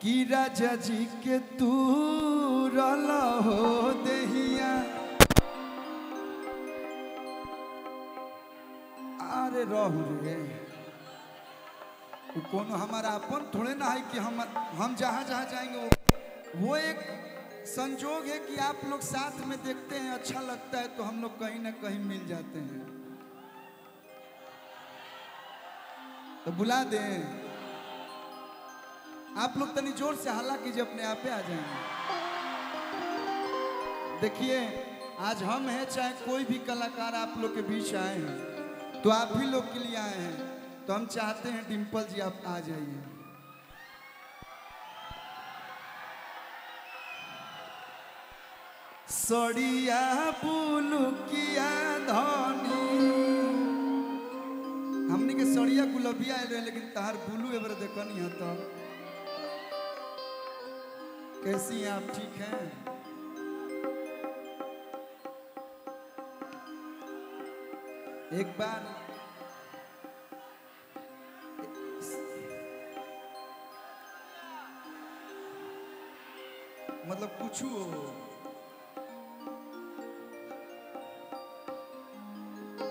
कि राजा जी के तू रला हो देहिया। अरे रहू रे कौन हमारा अपन थोड़े ना है कि हम जहाँ जहाँ जाएंगे वो एक संजोग है कि आप लोग साथ में देखते हैं, अच्छा लगता है तो हम लोग कहीं ना कहीं मिल जाते हैं। तो बुला दें आप लोग, तनी जोर से हल्ला कीजिए, अपने आप पे आ जाएंगे। देखिए आज हम हैं, चाहे कोई भी कलाकार आप लोग के बीच आए हैं तो आप भी लोग के लिए आए हैं, तो हम चाहते हैं डिम्पल जी आप आ जाइए। सड़िया पुलुकिया धनी हमने के सड़िया गुलबिया आए रहे, लेकिन तार बुलू एबर देखनी है। तो कैसी हैं आप, ठीक हैं? एक बार मतलब कुछ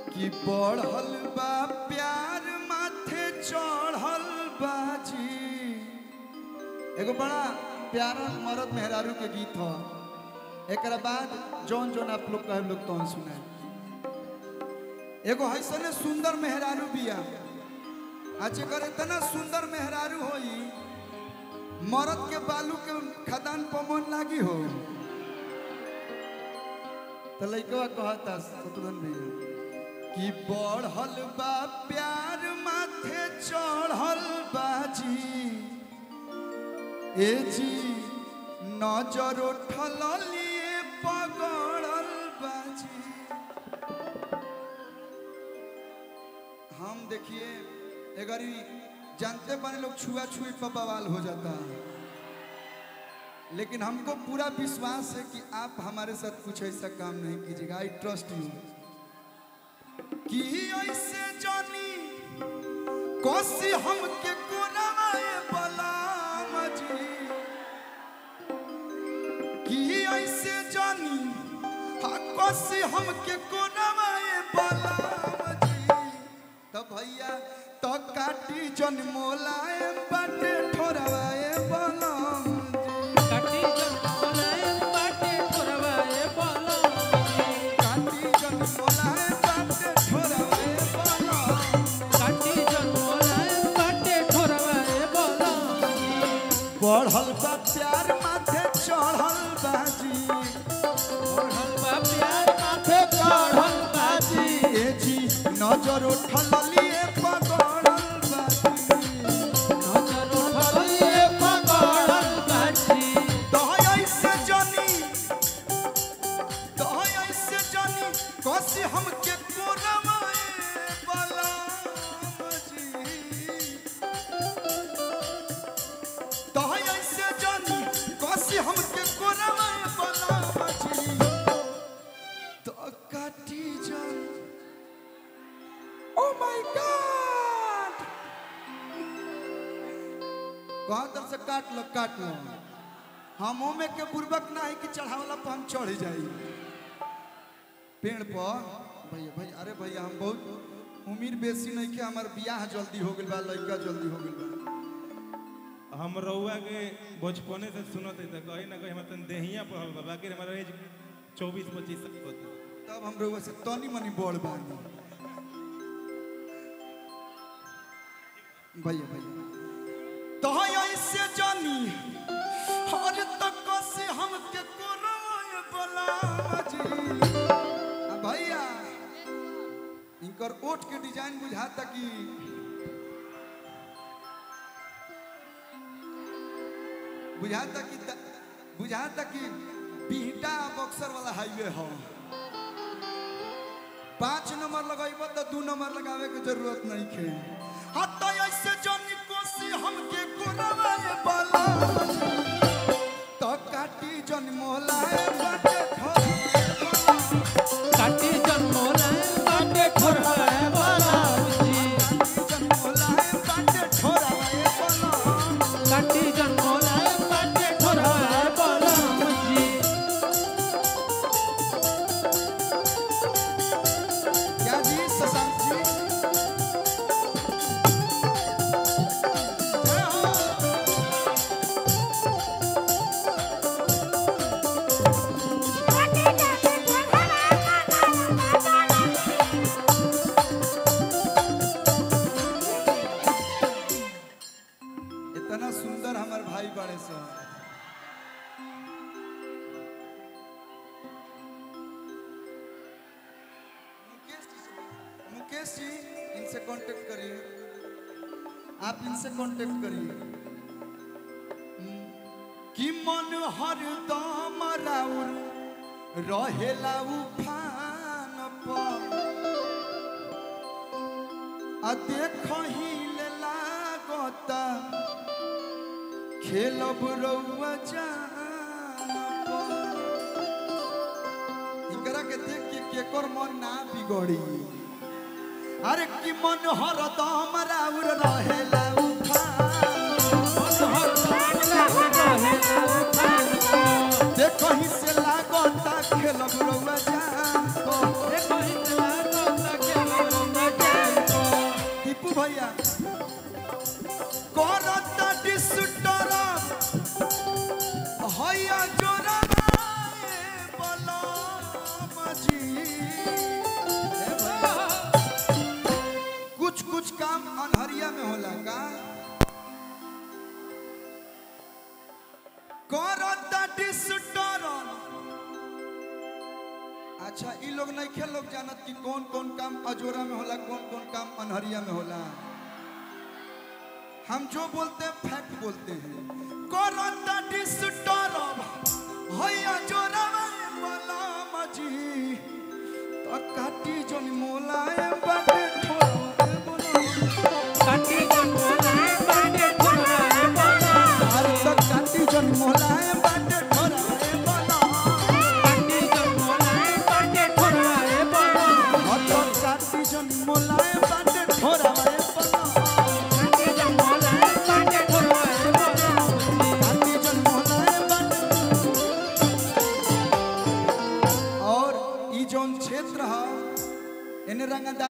कि बढ़ल बा प्यार माथे चढ़ल बाजी। एगो बड़ा प्यारा मर्द मेहरारू के गीत हो। एक बाद जौन जौन आप लोग कहे लोग तो सुनाए। एगो ऐसने सुंदर मेहरारू बिया, आज अगर इतना सुंदर मेहरारू होई मर्द के बालू के खदान पर मन लागी हो तो लइकवा कहता शत्रुघ्न भैया कि बढ़ल बा प्यार माथे चढ़ल बाजी। ए जी नजर उठल लिए पगड़ल बाजी। हम देखिए अगर जानते बने लोग छुआ छुई पर बवाल हो जाता है, लेकिन हमको पूरा विश्वास है कि आप हमारे साथ कुछ ऐसा काम नहीं कीजिएगा। आई ट्रस्ट यू कि ऐसे जानी कोसी हमके कोराए बलाम जी, कि ऐसे जानी कोसी हमके कोराए बलाम जी। तो भैया तो काटी जन मोलाए बाटे ठोरवाए बलाम जी। काटी जन मोलाए बाटे ठोरवाए बलाम जी। काटी जन मोलाए बाटे ठोरवाए बलाम। काटी जन मोलाए बाटे ठोरवाए बलाम जी। बढ़ल बा प्यार माथे चढ़ल बाजी। बढ़ल बा प्यार माथे चढ़ल बाजी। ए जी नजर उठल लिए पगड़ल बाजी। नजर उठल लिए पगड़ल बाजी। दहई से जानी कसी हमके कोरवाए बलाम जी। दहई से जानी कसी हमके कोरवाए बलाम जी। तो काटी जान ओ माय गॉड कहाँ तरफ से काट लो। हम में के बुर्बक ना है कि चढ़ावला पर हम चढ़ जाई पेड़ पर। भैया भैया अरे भैया हम बहुत उम्र बेसी नहीं के, हमार बियाह जल्दी हो गइल बा, लड़का जल्दी हो गइल बा। हम रउआ के बचपने से सुनत है, कहीं ना कहीं हम देहिया पढ़ल बा, बाकी हमारा एज 24-25 साल होता। तब हम रउआ से तनी मनी बड़ बानी। भैया भैया तो ऐसे जानी हर तक से हमके कोरवाए बलाम जी। भैया इनकर ओठ के डिजाइन बुझाता कि बिहटा बक्सर वाला हाईवे हो। 5 नंबर लगाइबो तो 2 नंबर लगावे के जरूरत नहीं है। हत्ता ऐसे जानी कोसी हमके कोरवाए बलाम तो काटी जन मोलाए बाटे ठोरवाए। काटी जन मोलाए बाटे ठोरवाए बलाम जी। काटी जन मोलाए बाटे ठोरवाए बलाम। काटी जन मोलाए सुंदर हमार भाई बड़े सो मुकेश जी इनसे कांटेक्ट करिए, आप इनसे कांटेक्ट करिए कि मन हरदम राउर रहेला उफान पर आ देखहि ले लागता खेलब रउआ जान पर। इनकरा के देख के केकर मन ना बिगड़ी। अरे कि मन हरदम राउर रहेला देखहि से लागता खेलब रउआ जान दीपू भैया करता डिस्टर्ब हैया जोरा बलमजी कुछ कुछ काम अनहरिया में होला का करता डिस्टर्ब। अच्छा ई लोग नहीं खेल लोग जानत कि कौन कौन काम अजोरा में होला, कौन कौन काम अनहरिया में होला। हम जो बोलते हैं फैक्ट बोलते हैं। करता डिस्टर्ब हैया जोरा वाला मजी तो काटी जन मोलाए बाटे काटी जन मोलाए बाटे अरे तो काटी जन मोलाए बाटे और ई जोन क्षेत्र है इन रंगदा